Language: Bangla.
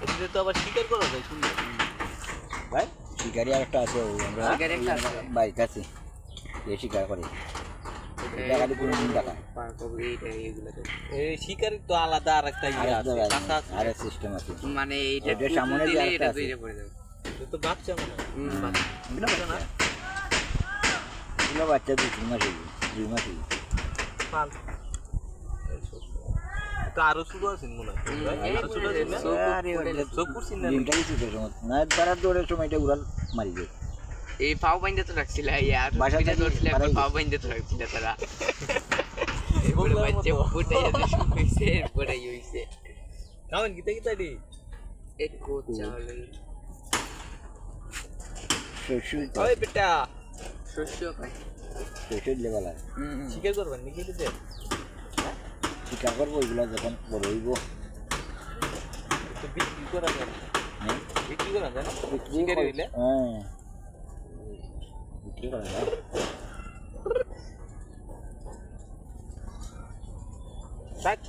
এদিকে তো আবার শিকার করা যায় সুন্দর ভাই। শিকারি আর একটা আছে আমরা শিকারি একটা আছে। বাইক আছে এই শিকার করে এটা খালি কোনো দিন টাকা এই শিকারের তো আলাদা আর একটা ইয়ে আছে কাঁচা আছে। আর সিস্টেম আছে মানে এইটা ওইটার সামনে যে আরেকটা এটা আছে। দুইটা পড়ে যাবে এটা তো বাচ্চা মনে হয়। এগুলো বাচ্চা এগুলো বাচ্চা 2 মাস হইবে 2 মাস হইবে পাল তো আরো ছোট আছে মনে হয় ভাই, এই আরো ছোট আছে না? আরে চোখ করছি না দিনটাই ছোট সময় না তারা দৌড়ের সময় এটা উড়াল মারি যায় এই পাও বাইন্দে তো রাখছিল ইয়ার বাসা বাসা থেকে ধরছিল পালাই পাও বাইন্দে তো রাখছিল তারা বললাম বলে বাচ্চা মতো। ফুটে যাচ্ছে শুইছে পড়ে হইছে কামেন গিতা গিতা দি এক কোচা হলো শৈশব ওই বেটা শস্য পাই শৈশব লেভেল আর শিকার করবেন নাকি দিতে শিকার করবো ওইগুলো যখন বড় হইব তো বিক্রি করা যায় না। হ্যাঁ বিক্রি করা যায় না বিক্রি শিকারি করে- হইলে হ্যাঁ বিক্রি করা যায় থাক